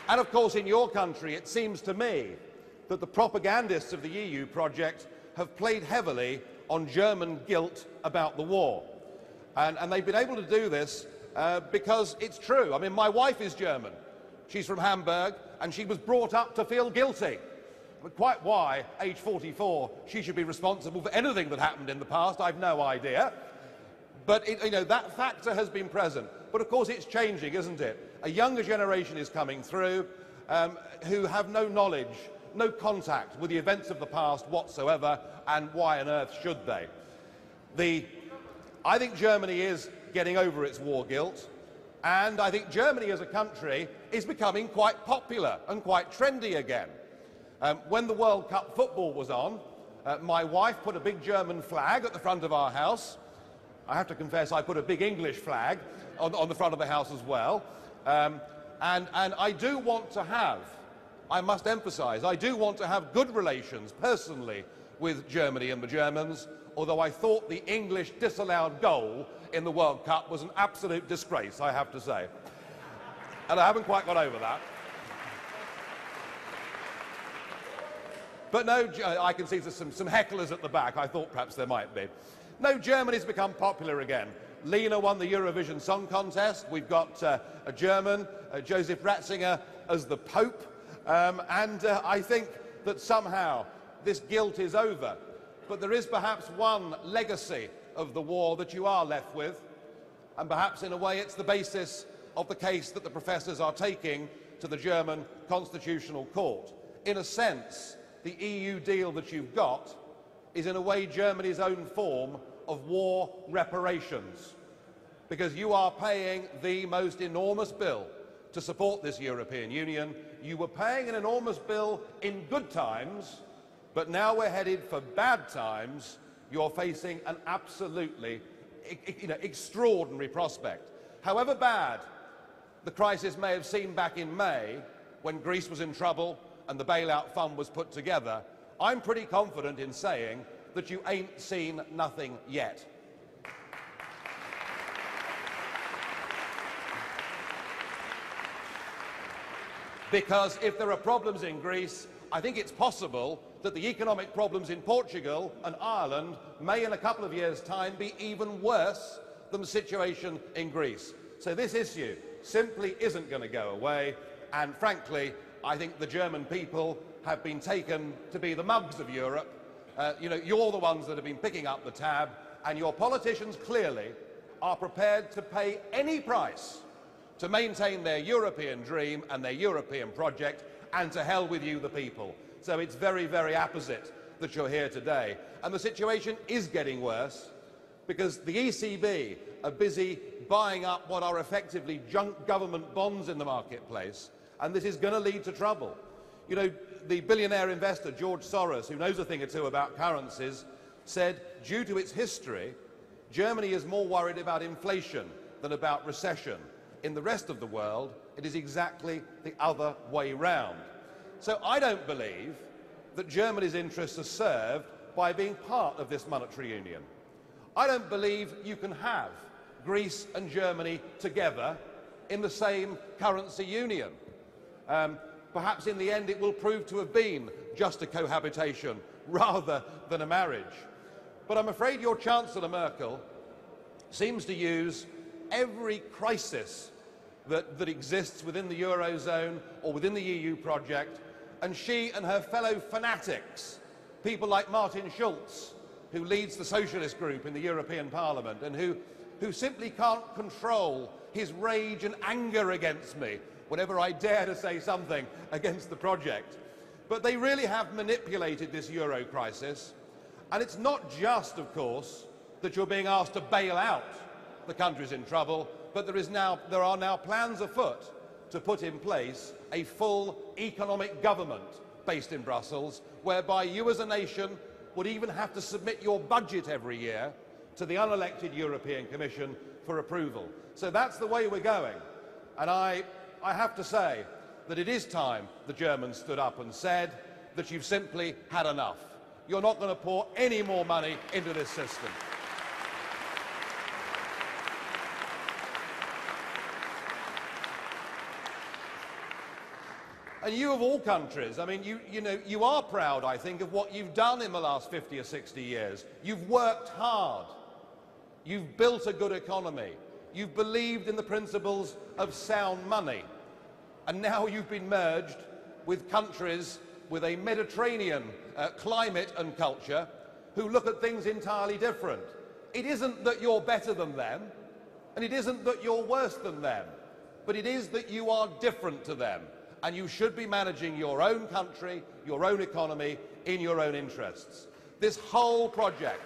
And of course, in your country, it seems to me that the propagandists of the EU project have played heavily on German guilt about the war. And they've been able to do this because it's true. I mean, my wife is German. She's from Hamburg, and she was brought up to feel guilty. But quite why, age 44, she should be responsible for anything that happened in the past, I've no idea. But, you know, that factor has been present. But of course it's changing, isn't it? A younger generation is coming through who have no knowledge, no contact with the events of the past whatsoever, and why on earth should they? I think Germany is getting over its war guilt, and I think Germany as a country is becoming quite popular and quite trendy again. When the World Cup football was on, my wife put a big German flag at the front of our house. I have to confess I put a big English flag on the front of the house as well. And I do want to have, I must emphasise, I do want to have good relations personally with Germany and the Germans, although I thought the English disallowed goal in the World Cup was an absolute disgrace, I have to say. And I haven't quite got over that. But no, I can see there's some hecklers at the back. I thought perhaps there might be. No, Germany's become popular again. Lena won the Eurovision Song Contest. We've got a German, Joseph Ratzinger, as the Pope. I think that somehow this guilt is over. But there is perhaps one legacy of the war that you are left with, and perhaps in a way it's the basis of the case that the professors are taking to the German Constitutional Court. In a sense, the EU deal that you've got is in a way Germany's own form of war reparations, because you are paying the most enormous bill to support this European Union. You were paying an enormous bill in good times, but now we're headed for bad times. You're facing an absolutely extraordinary prospect. However bad the crisis may have seemed back in May, when Greece was in trouble and the bailout fund was put together, I'm pretty confident in saying that you ain't seen nothing yet. Because if there are problems in Greece, I think it's possible that the economic problems in Portugal and Ireland may in a couple of years' time be even worse than the situation in Greece. So this issue simply isn't going to go away, and frankly, I think the German people have been taken to be the mugs of Europe. You're the ones that have been picking up the tab, and your politicians clearly are prepared to pay any price to maintain their European dream and their European project, and to hell with you, the people. So it's very, very apposite that you're here today. And the situation is getting worse because the ECB are busy buying up what are effectively junk government bonds in the marketplace, and this is going to lead to trouble. You know, the billionaire investor George Soros, who knows a thing or two about currencies, said due to its history, Germany is more worried about inflation than about recession. In the rest of the world, it is exactly the other way round. So I don't believe that Germany's interests are served by being part of this monetary union. I don't believe you can have Greece and Germany together in the same currency union. Perhaps in the end it will prove to have been just a cohabitation rather than a marriage. But I'm afraid your Chancellor Merkel seems to use every crisis that exists within the Eurozone or within the EU project, and she and her fellow fanatics, people like Martin Schulz, who leads the socialist group in the European Parliament and who simply can't control his rage and anger against me whenever I dare to say something against the project. But they really have manipulated this Euro crisis, and it's not just, of course, that you're being asked to bail out the countries in trouble, but there are now plans afoot to put in place a full economic government based in Brussels, whereby you as a nation would even have to submit your budget every year to the unelected European Commission for approval. So that's the way we're going. And I have to say that it is time the Germans stood up and said that you've simply had enough. You're not going to pour any more money into this system. And you of all countries, I mean, you are proud, I think, of what you've done in the last 50 or 60 years. You've worked hard. You've built a good economy. You've believed in the principles of sound money. And now you've been merged with countries with a Mediterranean climate and culture who look at things entirely different. It isn't that you're better than them, and it isn't that you're worse than them, but it is that you are different to them, and you should be managing your own country, your own economy, in your own interests. This whole project